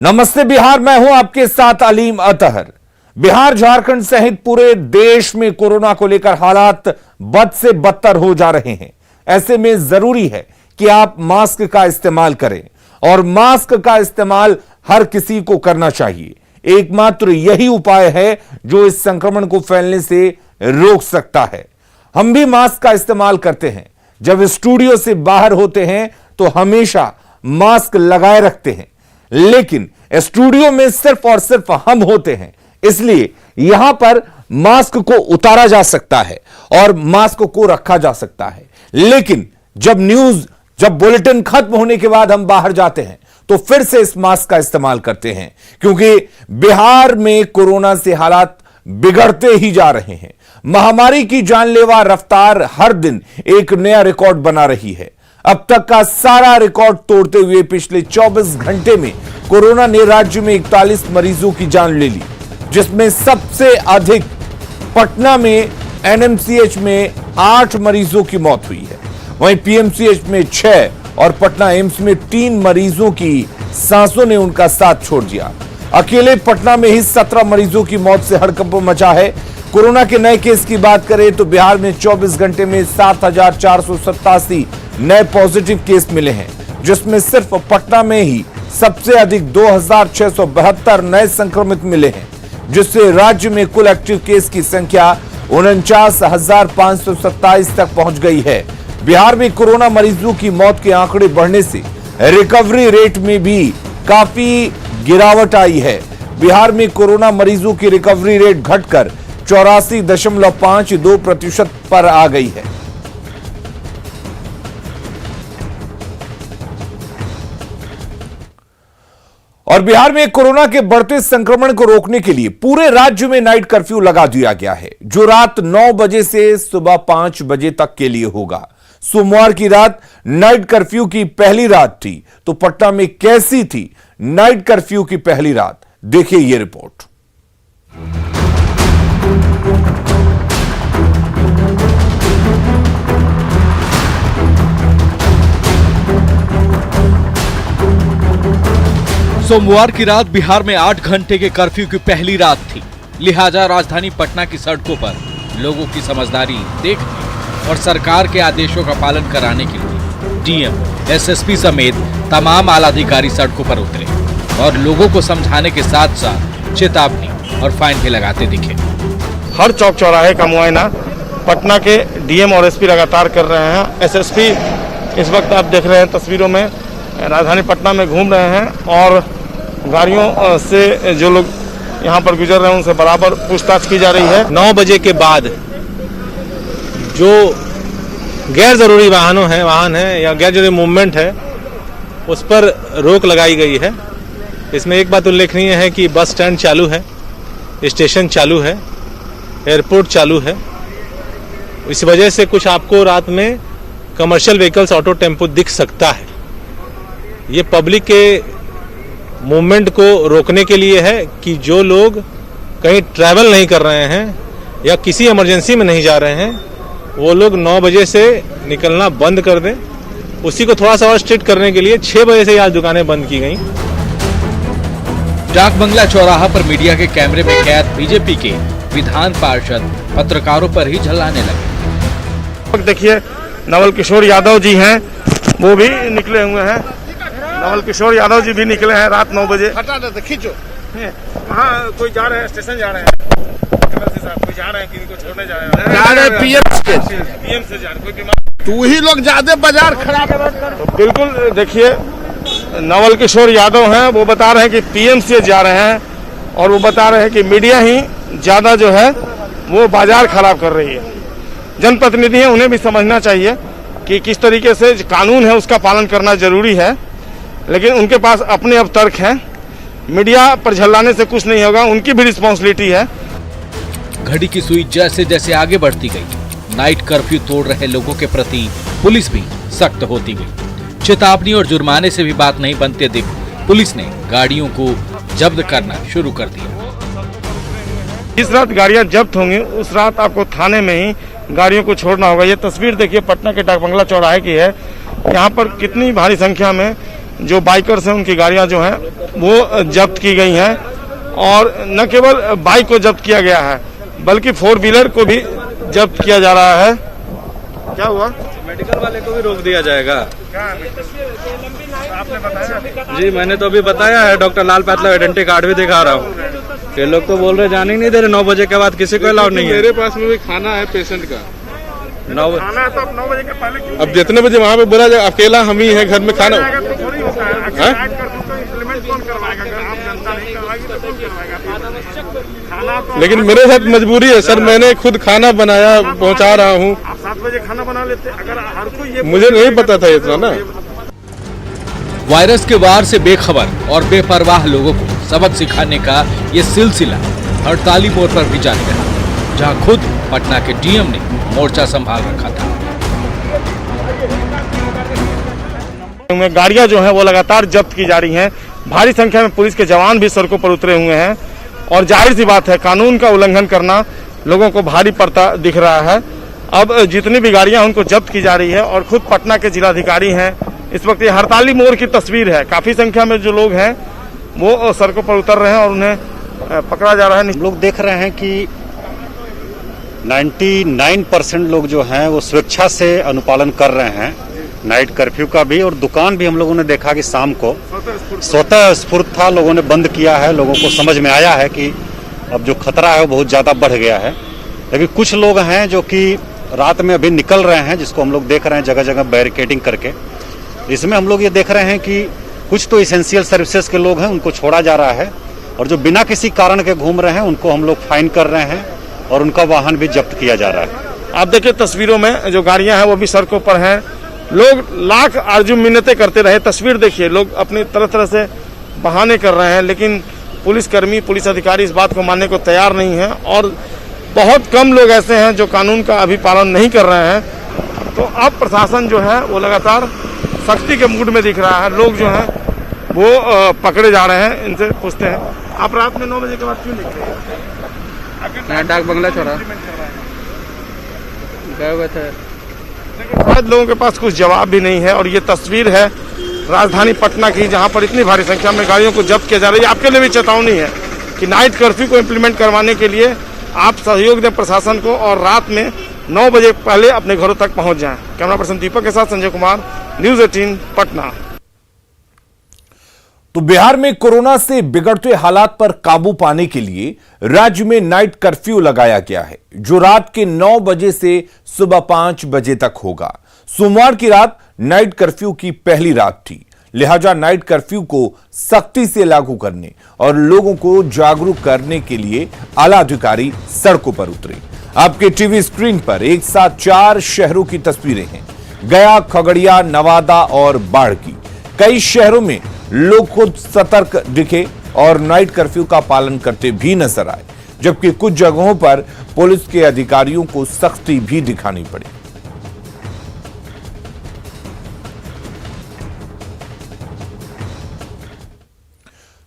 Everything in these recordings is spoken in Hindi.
नमस्ते बिहार, मैं हूं आपके साथ अलीम अतहर। बिहार झारखंड सहित पूरे देश में कोरोना को लेकर हालात बद से बदतर हो जा रहे हैं। ऐसे में जरूरी है कि आप मास्क का इस्तेमाल करें और मास्क का इस्तेमाल हर किसी को करना चाहिए। एकमात्र यही उपाय है जो इस संक्रमण को फैलने से रोक सकता है। हम भी मास्क का इस्तेमाल करते हैं। जब स्टूडियो से बाहर होते हैं तो हमेशा मास्क लगाए रखते हैं, लेकिन स्टूडियो में सिर्फ और सिर्फ हम होते हैं, इसलिए यहां पर मास्क को उतारा जा सकता है और मास्क को रखा जा सकता है। लेकिन जब बुलेटिन खत्म होने के बाद हम बाहर जाते हैं तो फिर से इस मास्क का इस्तेमाल करते हैं, क्योंकि बिहार में कोरोना से हालात बिगड़ते ही जा रहे हैं। महामारी की जानलेवा रफ्तार हर दिन एक नया रिकॉर्ड बना रही है। अब तक का सारा रिकॉर्ड तोड़ते हुए पिछले 24 घंटे में कोरोना ने राज्य में 41 मरीजों की जान ले ली, जिसमें सबसे अधिक पटना में एनएमसीएच में 8 मरीजों की मौत हुई है। वहीं पीएमसीएच में 6 और पटना एम्स में 3 मरीजों की सांसों ने उनका साथ छोड़ दिया। अकेले पटना में ही 17 मरीजों की मौत से हड़कंप मचा है। कोरोना के नए केस की बात करें तो बिहार में 24 घंटे में 7,487 नए पॉजिटिव केस मिले हैं, जिसमें सिर्फ पटना में ही सबसे अधिक 2,672 नए संक्रमित मिले हैं, जिससे राज्य में कुल एक्टिव केस की संख्या 49,527 तक पहुंच गई है। बिहार में कोरोना मरीजों की मौत के आंकड़े बढ़ने से रिकवरी रेट में भी काफी गिरावट आई है। बिहार में कोरोना मरीजों की रिकवरी रेट घटकर 84.52% पर आ गई है। और बिहार में कोरोना के बढ़ते संक्रमण को रोकने के लिए पूरे राज्य में नाइट कर्फ्यू लगा दिया गया है, जो रात 9 बजे से सुबह 5 बजे तक के लिए होगा। सोमवार की रात नाइट कर्फ्यू की पहली रात थी, तो पटना में कैसी थी नाइट कर्फ्यू की पहली रात, देखिए यह रिपोर्ट। सोमवार की रात बिहार में 8 घंटे के कर्फ्यू की पहली रात थी। लिहाजा राजधानी पटना की सड़कों पर लोगों की समझदारी देखने और सरकार के आदेशों का पालन कराने के लिए डीएम, एसएसपी समेत तमाम आला अधिकारी सड़कों पर उतरे और लोगों को समझाने के साथ साथ चेतावनी और फाइन भी लगाते दिखे। हर चौक चौराहे का मुआयना पटना के डीएम और एसपी लगातार कर रहे हैं। एसएसपी इस वक्त आप देख रहे हैं तस्वीरों में राजधानी पटना में घूम रहे हैं और गाड़ियों से जो लोग यहाँ पर गुजर रहे हैं उनसे बराबर पूछताछ की जा रही है। 9 बजे के बाद जो गैर जरूरी वाहन है या गैर जरूरी मूवमेंट है उस पर रोक लगाई गई है। इसमें एक बात उल्लेखनीय है कि बस स्टैंड चालू है, स्टेशन चालू है, एयरपोर्ट चालू है। इस वजह से कुछ आपको रात में कमर्शियल व्हीकल्स, ऑटो, टेम्पो दिख सकता है। ये पब्लिक के मूवमेंट को रोकने के लिए है कि जो लोग कहीं ट्रैवल नहीं कर रहे हैं या किसी इमरजेंसी में नहीं जा रहे हैं, वो लोग 9 बजे से निकलना बंद कर दें। उसी को थोड़ा सा और स्ट्रिक्ट करने के लिए 6 बजे से आज दुकानें बंद की गई। डाक बंगला चौराहा पर मीडिया के कैमरे में कैद बीजेपी के विधान पार्षद पत्रकारों पर ही झल्लाने लगे। देखिए नवल किशोर यादव जी हैं, वो भी निकले हुए हैं। नवल किशोर यादव जी भी निकले हैं रात 9 बजे। हटा दे, खींचो। वहाँ कोई जा रहे हैं, स्टेशन जा रहे हैं, कोई जा रहे हैं, किसी को छोड़ने जा रहे हैं, पीएम से जा रहे, कोई बीमार। तू ही लोग ज्यादा बाजार खराब। तो बिल्कुल देखिए नवल किशोर यादव हैं, वो बता रहे हैं कि पीएम से जा रहे हैं और वो बता रहे हैं कि मीडिया ही ज्यादा जो है वो बाजार खराब कर रही है। जनप्रतिनिधि हैं, उन्हें भी समझना चाहिए कि किस तरीके से कानून है उसका पालन करना जरूरी है, लेकिन उनके पास अपने अब तर्क हैं। मीडिया पर झल्लाने से कुछ नहीं होगा, उनकी भी रिस्पॉन्सिबिलिटी है। घड़ी की सुई जैसे जैसे आगे बढ़ती गई, नाइट कर्फ्यू तोड़ रहे लोगों के प्रति पुलिस भी सख्त होती गई। चेतावनी और जुर्माने से भी बात नहीं बनते देख पुलिस ने गाड़ियों को जब्त करना शुरू कर दिया। जिस रात गाड़ियां जब्त होंगी उस रात आपको थाने में ही गाड़ियों को छोड़ना होगा। ये तस्वीर देखिए पटना के डाक बंगला चौराहे की है। यहाँ पर कितनी भारी संख्या में जो बाइकर्स हैं उनकी गाड़ियां जो हैं वो जब्त की गई हैं। और न केवल बाइक को जब्त किया गया है बल्कि 4 व्हीलर को भी जब्त किया जा रहा है। क्या हुआ? मेडिकल वाले को भी रोक दिया जाएगा। आपने बताया? जी मैंने तो अभी बताया है, डॉक्टर लाल पैथला आइडेंटिटी कार्ड भी दिखा रहा हूँ। ये लोग तो बोल रहे जाने ही नहीं दे रहे, 9 बजे के बाद किसी को अलाउड नहीं है। मेरे पास में भी खाना है पेशेंट का। 9 खाना है तो आप 9 बजे के पहले क्यों? अब जितने बजे वहाँ पे बोला जाए, अकेला हम ही है घर में खाना। तो थोड़ी होता है। अगर नाइट कर्फ्यू को इम्प्लीमेंट कौन करवाएगा? अगर आम जनता नहीं करवाएगी तो कौन करवाएगा? खाना तो लेकिन मेरे साथ मजबूरी है सर, मैंने खुद खाना बनाया पहुँचा रहा हूँ। आप 7 बजे खाना बना लेते। अगर हर कोई ये मुझे नहीं पता था इतना ना। वायरस के वार से बेखबर और बेपरवाह लोगों को सबक सिखाने का ये सिलसिला हड़ताली मोड़ पर भी जारी रहा, जहां खुद पटना के डीएम ने मोर्चा संभाल रखा था। गाड़ियां जो हैं वो लगातार जब्त की जा रही हैं। भारी संख्या में पुलिस के जवान भी सड़कों पर उतरे हुए हैं और जाहिर सी बात है कानून का उल्लंघन करना लोगों को भारी पड़ता दिख रहा है। अब जितनी भी गाड़ियां उनको जब्त की जा रही है और खुद पटना के जिलाधिकारी हैं। इस वक्त ये हड़ताली मोड़ की तस्वीर है। काफी संख्या में जो लोग हैं वो सड़कों पर उतर रहे हैं और उन्हें पकड़ा जा रहा है। लोग देख रहे हैं कि 99% लोग जो हैं वो स्वेच्छा से अनुपालन कर रहे हैं नाइट कर्फ्यू का भी। और दुकान भी हम लोगों ने देखा कि शाम को स्वतः स्फूर्त था, लोगों ने बंद किया है। लोगों को समझ में आया है कि अब जो खतरा है वो बहुत ज़्यादा बढ़ गया है। लेकिन कुछ लोग हैं जो कि रात में अभी निकल रहे हैं, जिसको हम लोग देख रहे हैं जगह जगह बैरिकेडिंग करके। इसमें हम लोग ये देख रहे हैं कि कुछ तो इसेंशियल सर्विसेज के लोग हैं, उनको छोड़ा जा रहा है, और जो बिना किसी कारण के घूम रहे हैं उनको हम लोग फाइन कर रहे हैं और उनका वाहन भी जब्त किया जा रहा है। आप देखिए तस्वीरों में जो गाड़ियां हैं वो भी सड़कों पर हैं। लोग लाख आरजू मिन्नतें करते रहे। तस्वीर देखिए, लोग अपनी तरह तरह से बहाने कर रहे हैं, लेकिन पुलिसकर्मी, पुलिस अधिकारी इस बात को मानने को तैयार नहीं है। और बहुत कम लोग ऐसे हैं जो कानून का अभी पालन नहीं कर रहे हैं। तो अब प्रशासन जो है वो लगातार सख्ती के मूड में दिख रहा है। लोग जो हैं वो पकड़े जा रहे हैं। इनसे पूछते हैं, आप रात में 9 बजे के बाद क्यों निकले? डाक बंगला छोड़ा गए हुए थे। शायद लोगों के पास कुछ जवाब भी नहीं है। और ये तस्वीर है राजधानी पटना की, जहां पर इतनी भारी संख्या में गाड़ियों को जब्त किया जा रही है। आपके लिए भी चेतावनी है कि नाइट कर्फ्यू को इम्प्लीमेंट करवाने के लिए आप सहयोग दें प्रशासन को और रात में 9 बजे पहले अपने घरों तक पहुंच जाएं। कैमरा पर्सन दीपक के साथ संजय कुमार, न्यूज़ 18 पटना। तो बिहार में कोरोना से बिगड़ते हालात पर काबू पाने के लिए राज्य में नाइट कर्फ्यू लगाया गया है, जो रात के 9 बजे से सुबह 5 बजे तक होगा। सोमवार की रात नाइट कर्फ्यू की पहली रात थी, लिहाजा नाइट कर्फ्यू को सख्ती से लागू करने और लोगों को जागरूक करने के लिए आला अधिकारी सड़कों पर उतरे। आपके टीवी स्क्रीन पर एक साथ 4 शहरों की तस्वीरें हैं, गया, खगड़िया, नवादा और बाढ़ की। कई शहरों में लोग खुद सतर्क दिखे और नाइट कर्फ्यू का पालन करते भी नजर आए, जबकि कुछ जगहों पर पुलिस के अधिकारियों को सख्ती भी दिखानी पड़ी।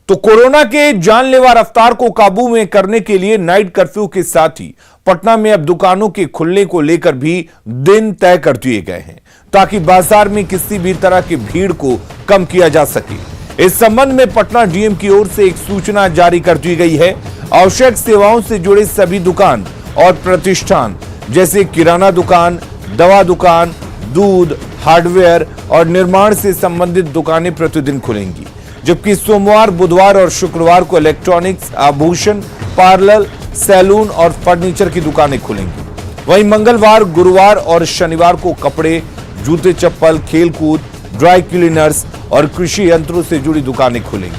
तो कोरोना के जानलेवा रफ्तार को काबू में करने के लिए नाइट कर्फ्यू के साथ ही पटना में अब दुकानों के खुलने को लेकर भी दिन तय कर दिए गए हैं, ताकि बाजार में किसी भी तरह की भीड़ को कम किया जा सके। इस संबंध में पटना डीएम की ओर से एक सूचना जारी कर दी गई है। आवश्यक सेवाओं से जुड़े सभी दुकान और प्रतिष्ठान जैसे किराना दुकान, दवा दुकान, दूध, हार्डवेयर और निर्माण से संबंधित दुकानें प्रतिदिन खुलेंगी, जबकि सोमवार, बुधवार और शुक्रवार को इलेक्ट्रॉनिक्स, आभूषण, पार्लर, सैलून और फर्नीचर की दुकानें खुलेंगी। वहीं मंगलवार, गुरुवार और शनिवार को कपड़े, जूते, चप्पल, खेलकूद, ड्राई क्लीनर्स और कृषि यंत्रों से जुड़ी दुकानें खुलेंगी।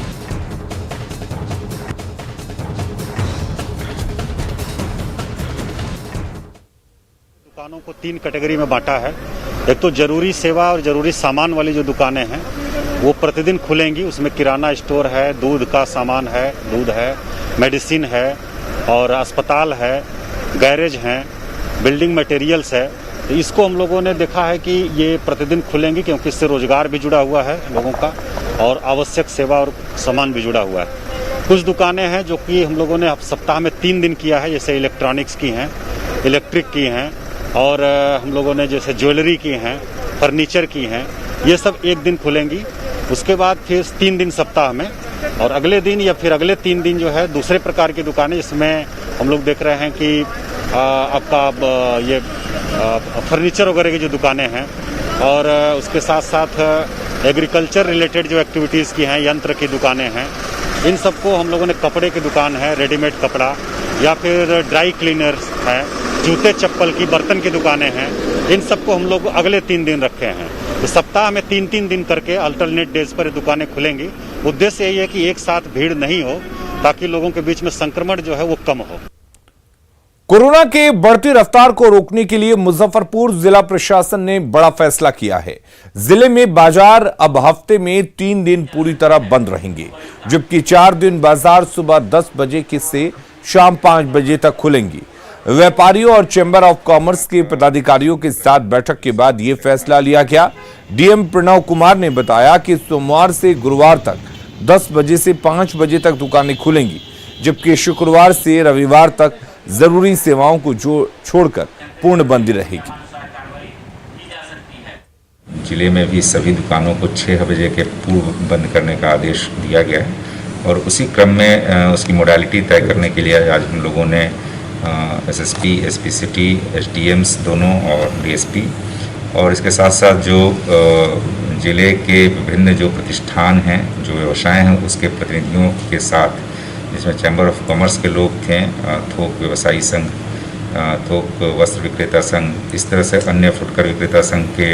दुकानों को 3 कैटेगरी में बांटा है। एक तो जरूरी सेवा और जरूरी सामान वाली जो दुकानें हैं वो प्रतिदिन खुलेंगी। उसमें किराना स्टोर है, दूध का सामान है, दूध है, मेडिसिन है और अस्पताल है, गैरेज हैं, बिल्डिंग मटेरियल्स है। तो इसको हम लोगों ने देखा है कि ये प्रतिदिन खुलेंगी, क्योंकि इससे रोजगार भी जुड़ा हुआ है लोगों का और आवश्यक सेवा और सामान भी जुड़ा हुआ है। कुछ दुकानें हैं जो कि हम लोगों ने सप्ताह में 3 दिन किया है, जैसे इलेक्ट्रॉनिक्स की हैं, इलेक्ट्रिक की हैं और हम लोगों ने जैसे ज्वेलरी की हैं, फर्नीचर की हैं, ये सब 1 दिन खुलेंगी। उसके बाद फिर 3 दिन सप्ताह में, और अगले दिन या फिर अगले 3 दिन जो है दूसरे प्रकार की दुकानें, जिसमें हम लोग देख रहे हैं कि आपका ये फर्नीचर वगैरह की जो दुकानें हैं, और उसके साथ साथ एग्रीकल्चर रिलेटेड जो एक्टिविटीज़ की हैं, यंत्र की दुकानें हैं, इन सबको हम लोगों ने, कपड़े की दुकान है, रेडीमेड कपड़ा, या फिर ड्राई क्लीनर्स है, जूते चप्पल की, बर्तन की दुकानें हैं, इन सबको हम लोग अगले 3 दिन रखे हैं। तो सप्ताह में 3-3 दिन करके अल्टरनेट डेज पर दुकानें खुलेंगी। उद्देश्य यही है कि एक साथ भीड़ नहीं हो, ताकि लोगों के बीच में संक्रमण जो है वो कम हो। कोरोना के बढ़ती रफ्तार को रोकने के लिए मुजफ्फरपुर जिला प्रशासन ने बड़ा फैसला किया है। जिले में बाजार अब हफ्ते में 3 दिन पूरी तरह बंद रहेंगे, जबकि 4 दिन बाजार सुबह 10 बजे से शाम 5 बजे तक खुलेंगी। व्यापारियों और चैंबर ऑफ कॉमर्स के पदाधिकारियों के साथ बैठक के बाद यह फैसला लिया गया। डीएम प्रणव कुमार ने बताया कि सोमवार से गुरुवार तक 10 बजे से 5 बजे तक दुकानें खुलेंगी, जबकि शुक्रवार से रविवार तक जरूरी सेवाओं को छोड़कर पूर्णबंदी रहेगी। जिले में भी सभी दुकानों को 6 बजे के पूर्व बंद करने का आदेश दिया गया है, और उसी क्रम में उसकी मोडालिटी तय करने के लिए आज हम लोगों ने एसएसपी, एसपी सिटी, एसडीएम्स दोनों और डीएसपी, और इसके साथ साथ जो जिले के विभिन्न जो प्रतिष्ठान हैं, जो व्यवसाय हैं, उसके प्रतिनिधियों के साथ, जिसमें चैम्बर ऑफ कॉमर्स के लोग थे, थोक व्यवसायी संघ, थोक वस्त्र विक्रेता संघ, इस तरह से अन्य फुटकर विक्रेता संघ के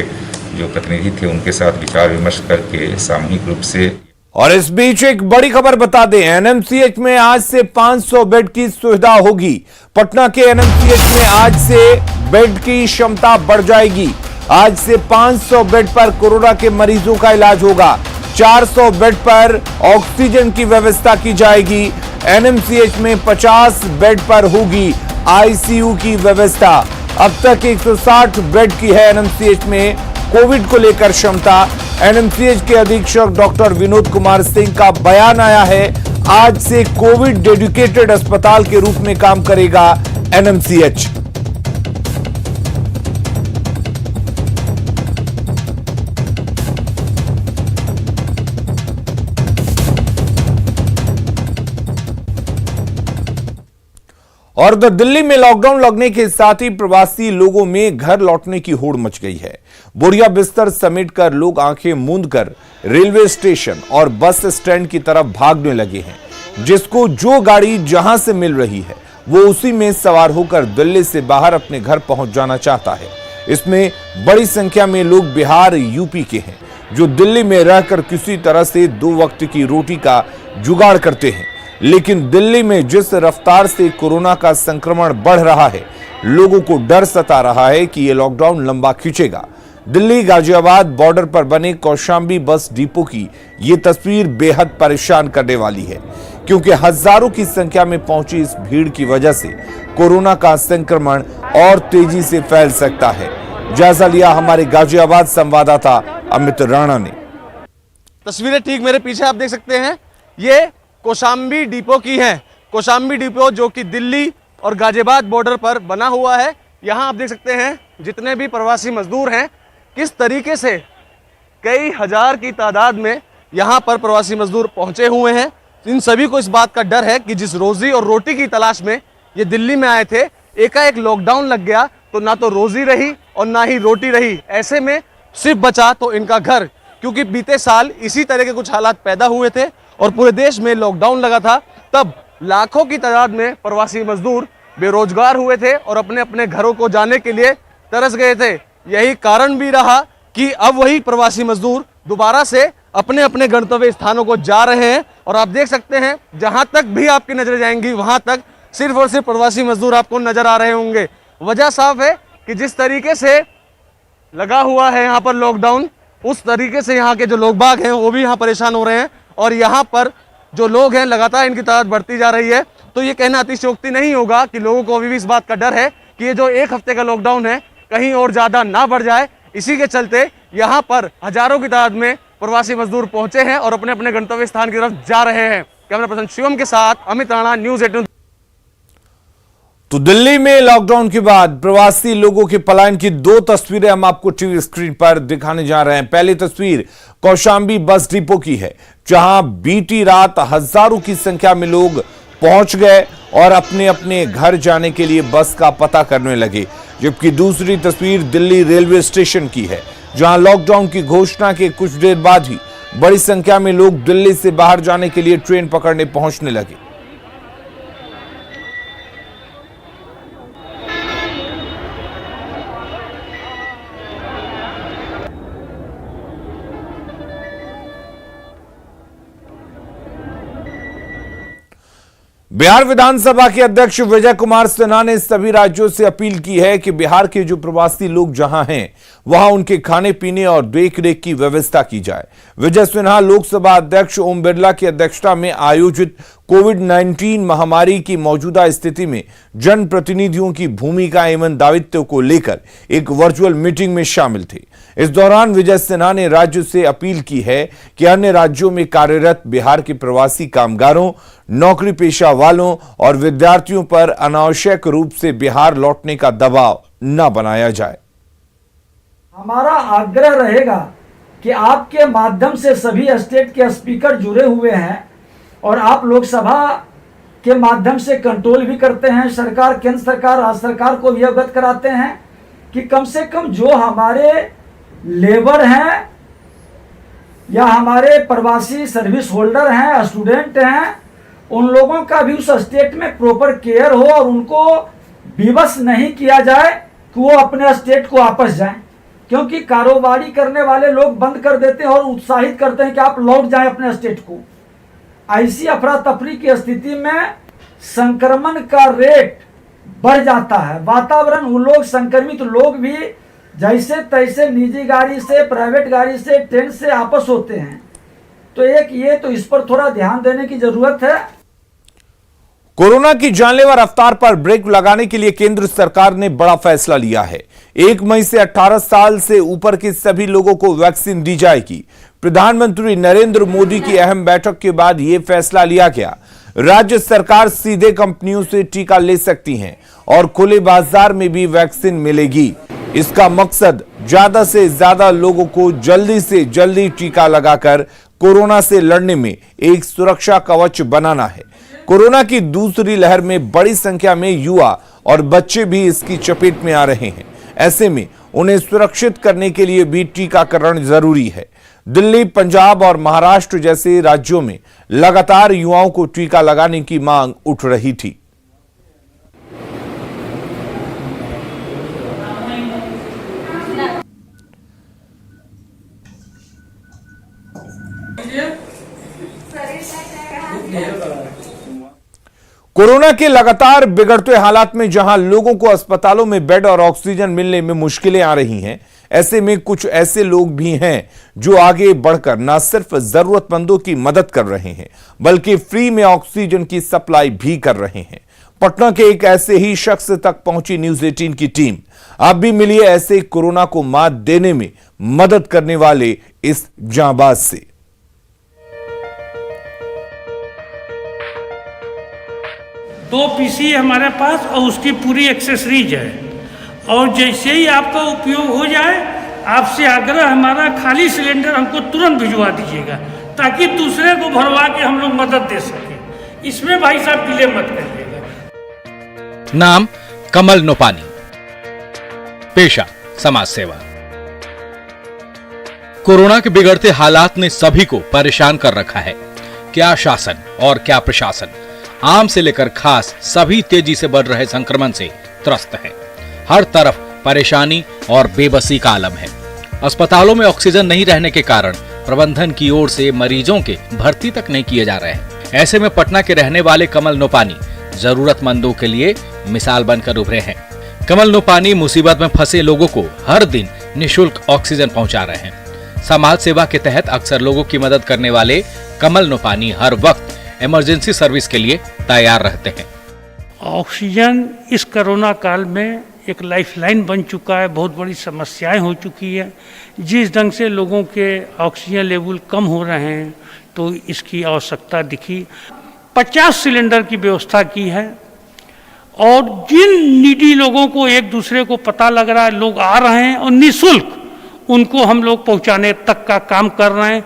जो प्रतिनिधि थे, उनके साथ विचार विमर्श करके सामूहिक रूप से। और इस बीच एक बड़ी खबर बता दें, एनएमसीएच में आज से 500 बेड की सुविधा होगी। पटना के एनएमसीएच में आज से बेड की क्षमता बढ़ जाएगी। आज से 500 बेड पर कोरोना के मरीजों का इलाज होगा। 400 बेड पर ऑक्सीजन की व्यवस्था की जाएगी। एनएमसीएच में 50 बेड पर होगी आईसीयू की व्यवस्था। अब तक 160 बेड की है एनएमसीएच में कोविड को लेकर क्षमता। एनएमसीएच के अधीक्षक डॉक्टर विनोद कुमार सिंह का बयान आया है, आज से कोविड डेडिकेटेड अस्पताल के रूप में काम करेगा एनएमसीएच। और दिल्ली में लॉकडाउन लगने के साथ ही प्रवासी लोगों में घर लौटने की होड़ मच गई है। बोरिया बिस्तर समेटकर लोग आंखें मूंदकर रेलवे स्टेशन और बस स्टैंड की तरफ भागने लगे हैं। जिसको जो गाड़ी जहां से मिल रही है वो उसी में सवार होकर दिल्ली से बाहर अपने घर पहुंच जाना चाहता है। इसमें बड़ी संख्या में लोग बिहार, यूपी के हैं, जो दिल्ली में रहकर किसी तरह से 2 वक्त की रोटी का जुगाड़ करते हैं। लेकिन दिल्ली में जिस रफ्तार से कोरोना का संक्रमण बढ़ रहा है, लोगों को डर सता रहा है कि यह लॉकडाउन लंबा खींचेगा। दिल्ली गाजियाबाद बॉर्डर पर बने कौशाम्बी बस डिपो की यह तस्वीर बेहद परेशान करने वाली है, क्योंकि हजारों की संख्या में पहुंची इस भीड़ की वजह से कोरोना का संक्रमण और तेजी से फैल सकता है। जायजा लिया हमारे गाजियाबाद संवाददाता अमित राणा ने। तस्वीरें ठीक मेरे पीछे आप देख सकते हैं, ये कौशाम्बी डिपो की है। कौशाम्बी डिपो जो कि दिल्ली और गाजियाबाद बॉर्डर पर बना हुआ है। यहाँ आप देख सकते हैं जितने भी प्रवासी मजदूर हैं, किस तरीके से कई हजार की तादाद में यहाँ पर प्रवासी मजदूर पहुँचे हुए हैं। इन सभी को इस बात का डर है कि जिस रोजी और रोटी की तलाश में ये दिल्ली में आए थे, एकाएक लॉकडाउन लग गया तो ना तो रोजी रही और ना ही रोटी रही। ऐसे में सिर्फ बचा तो इनका घर, क्योंकि बीते साल इसी तरह के कुछ हालात पैदा हुए थे और पूरे देश में लॉकडाउन लगा था। तब लाखों की तादाद में प्रवासी मजदूर बेरोजगार हुए थे और अपने अपने घरों को जाने के लिए तरस गए थे। यही कारण भी रहा कि अब वही प्रवासी मजदूर दोबारा से अपने अपने गंतव्य स्थानों को जा रहे हैं। और आप देख सकते हैं जहां तक भी आपकी नजरें जाएंगी वहां तक सिर्फ और सिर्फ प्रवासी मजदूर आपको नजर आ रहे होंगे। वजह साफ है कि जिस तरीके से लगा हुआ है यहाँ पर लॉकडाउन, उस तरीके से यहाँ के जो लोग बाग हैं वो भी यहाँ परेशान हो रहे हैं। और यहाँ पर जो लोग हैं लगातार इनकी तादाद बढ़ती जा रही है। तो ये कहना अतिशयोक्ति नहीं होगा कि लोगों को अभी भी इस बात का डर है कि ये जो 1 हफ्ते का लॉकडाउन है कहीं और ज़्यादा ना बढ़ जाए। इसी के चलते यहाँ पर हजारों की तादाद में प्रवासी मजदूर पहुंचे हैं और अपने अपने गंतव्य स्थान की तरफ जा रहे हैं। कैमरा पर्सन शिवम के साथ अमित राणा, न्यूज़ 18। तो दिल्ली में लॉकडाउन के बाद प्रवासी लोगों के पलायन की दो तस्वीरें हम आपको टीवी स्क्रीन पर दिखाने जा रहे हैं। पहली तस्वीर कौशांबी बस डिपो की है, जहां बीती रात हजारों की संख्या में लोग पहुंच गए और अपने अपने घर जाने के लिए बस का पता करने लगे। जबकि दूसरी तस्वीर दिल्ली रेलवे स्टेशन की है, जहां लॉकडाउन की घोषणा के कुछ देर बाद ही बड़ी संख्या में लोग दिल्ली से बाहर जाने के लिए ट्रेन पकड़ने पहुंचने लगे। बिहार विधानसभा के अध्यक्ष विजय कुमार सिन्हा ने सभी राज्यों से अपील की है कि बिहार के जो प्रवासी लोग जहां हैं वहां उनके खाने पीने और देखरेख की व्यवस्था की जाए। विजय सिन्हा लोकसभा अध्यक्ष ओम बिरला की अध्यक्षता में आयोजित कोविड-19 महामारी की मौजूदा स्थिति में जनप्रतिनिधियों की भूमिका एवं दायित्व को लेकर एक वर्चुअल मीटिंग में शामिल थे। इस दौरान विजय सिन्हा ने राज्यों से अपील की है कि अन्य राज्यों में कार्यरत बिहार के प्रवासी कामगारों, नौकरी पेशा वालों और विद्यार्थियों पर अनावश्यक रूप से बिहार लौटने का दबाव न बनाया जाए। हमारा आग्रह रहेगा कि आपके माध्यम से सभी स्टेट के स्पीकर जुड़े हुए हैं और आप लोकसभा के माध्यम से कंट्रोल भी करते हैं, सरकार, केंद्र सरकार, राज्य सरकार को भी अवगत कराते हैं कि कम से कम जो हमारे लेबर हैं या हमारे प्रवासी सर्विस होल्डर हैं, स्टूडेंट हैं, उन लोगों का भी उस स्टेट में प्रॉपर केयर हो और उनको विवश नहीं किया जाए कि वो अपने स्टेट को वापस जाएं। क्योंकि कारोबारी करने वाले लोग बंद कर देते हैं और उत्साहित करते हैं कि आप लौट जाएं अपने स्टेट को। ऐसी अफरा तफरी की स्थिति में संक्रमण का रेट बढ़ जाता है। वातावरण, उन लोग संक्रमित लोग भी जैसे तैसे निजी गाड़ी से, प्राइवेट गाड़ी से, ट्रेन से आपस होते हैं। तो इस पर थोड़ा ध्यान देने की जरूरत है। कोरोना की जानलेवा रफ्तार पर ब्रेक लगाने के लिए केंद्र सरकार ने बड़ा फैसला लिया है। 1 मई से 18 साल से ऊपर के सभी लोगों को वैक्सीन दी जाएगी। प्रधानमंत्री नरेंद्र मोदी की अहम बैठक के बाद यह फैसला लिया गया। राज्य सरकार सीधे कंपनियों से टीका ले सकती हैं और खुले बाजार में भी वैक्सीन मिलेगी। इसका मकसद ज्यादा से ज्यादा लोगों को जल्दी से जल्दी टीका लगाकर कोरोना से लड़ने में एक सुरक्षा कवच बनाना है। कोरोना की दूसरी लहर में बड़ी संख्या में युवा और बच्चे भी इसकी चपेट में आ रहे हैं। ऐसे में उन्हें सुरक्षित करने के लिए भी टीकाकरण जरूरी है। दिल्ली, पंजाब और महाराष्ट्र जैसे राज्यों में लगातार युवाओं को टीका लगाने की मांग उठ रही थी। कोरोना के लगातार बिगड़ते हालात में जहां लोगों को अस्पतालों में बेड और ऑक्सीजन मिलने में मुश्किलें आ रही हैं, ऐसे में कुछ ऐसे लोग भी हैं जो आगे बढ़कर न सिर्फ जरूरतमंदों की मदद कर रहे हैं बल्कि फ्री में ऑक्सीजन की सप्लाई भी कर रहे हैं। पटना के एक ऐसे ही शख्स तक पहुंची न्यूज 18 की टीम। आप भी मिलिए ऐसे कोरोना को मात देने में मदद करने वाले इस जांबाज से। 2 पीसी हमारे पास और उसकी पूरी एक्सेसरीज है। और जैसे ही आपका उपयोग हो जाए, आपसे आग्रह हमारा, खाली सिलेंडर हमको तुरंत भिजवा दीजिएगा ताकि दूसरे को भरवा के हम लोग मदद दे सकें। इसमें भाई साहब डिले मत करिएगा। नाम कमल नोपानी, पेशा समाज सेवा। कोरोना के बिगड़ते हालात ने सभी को परेशान कर रखा है। क्या शासन और क्या प्रशासन, आम से लेकर खास सभी तेजी से बढ़ रहे संक्रमण से त्रस्त हैं। हर तरफ परेशानी और बेबसी का आलम है। अस्पतालों में ऑक्सीजन नहीं रहने के कारण प्रबंधन की ओर से मरीजों के भर्ती तक नहीं किए जा रहे हैं। ऐसे में पटना के रहने वाले कमल नोपानी जरूरतमंदों के लिए मिसाल बनकर उभरे हैं। कमल नोपानी मुसीबत में फंसे लोगों को हर दिन निःशुल्क ऑक्सीजन पहुंचा रहे हैं। समाज सेवा के तहत अक्सर लोगों की मदद करने वाले कमल नोपानी हर वक्त इमरजेंसी सर्विस के लिए तैयार रहते हैं। ऑक्सीजन इस कोरोना काल में एक लाइफलाइन बन चुका है। बहुत बड़ी समस्याएं हो चुकी है। जिस ढंग से लोगों के ऑक्सीजन लेवल कम हो रहे हैं तो इसकी आवश्यकता दिखी। 50 सिलेंडर की व्यवस्था की है और जिन नीडी लोगों को एक दूसरे को पता लग रहा है, लोग आ रहे हैं और निःशुल्क उनको हम लोग पहुंचाने तक का काम कर रहे हैं।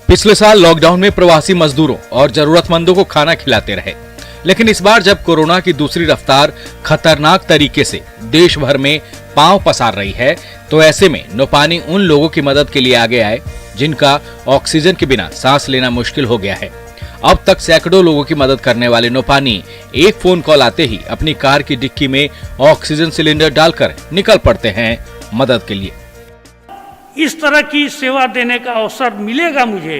पिछले साल लॉकडाउन में प्रवासी मजदूरों और जरूरतमंदों को खाना खिलाते रहे, लेकिन इस बार जब कोरोना की दूसरी रफ्तार खतरनाक तरीके से देश भर में पांव पसार रही है, तो ऐसे में नोपानी उन लोगों की मदद के लिए आगे आए जिनका ऑक्सीजन के बिना सांस लेना मुश्किल हो गया है। अब तक सैकड़ों लोगों की मदद करने वाले नोपानी एक फोन कॉल आते ही अपनी कार की डिक्की में ऑक्सीजन सिलेंडर डालकर निकल पड़ते हैं मदद के लिए। इस तरह की सेवा देने का अवसर मिलेगा मुझे,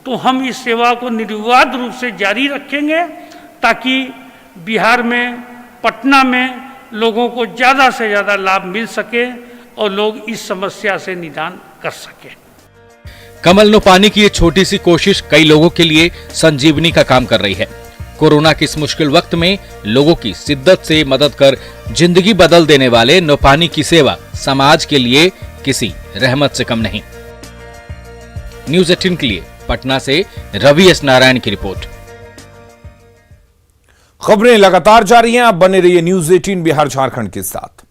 तो हम इस सेवा को निर्विवाद रूप से जारी रखेंगे, ताकि बिहार में, पटना में लोगों को ज़्यादा से ज़्यादा लाभ मिल सके और लोग इस समस्या से निदान कर सके। कमल नोपानी की ये छोटी सी कोशिश कई लोगों के लिए संजीवनी का काम कर रही है। कोरोना के इस मुश्किल वक्त में लोगों की शिद्दत से मदद कर जिंदगी बदल देने वाले नोपानी की सेवा समाज के लिए किसी रहमत से कम नहीं। न्यूज़ 18 के लिए पटना से रवि एस नारायण की रिपोर्ट। खबरें लगातार जारी हैं, आप बने रहिए न्यूज़ 18 बिहार झारखंड के साथ।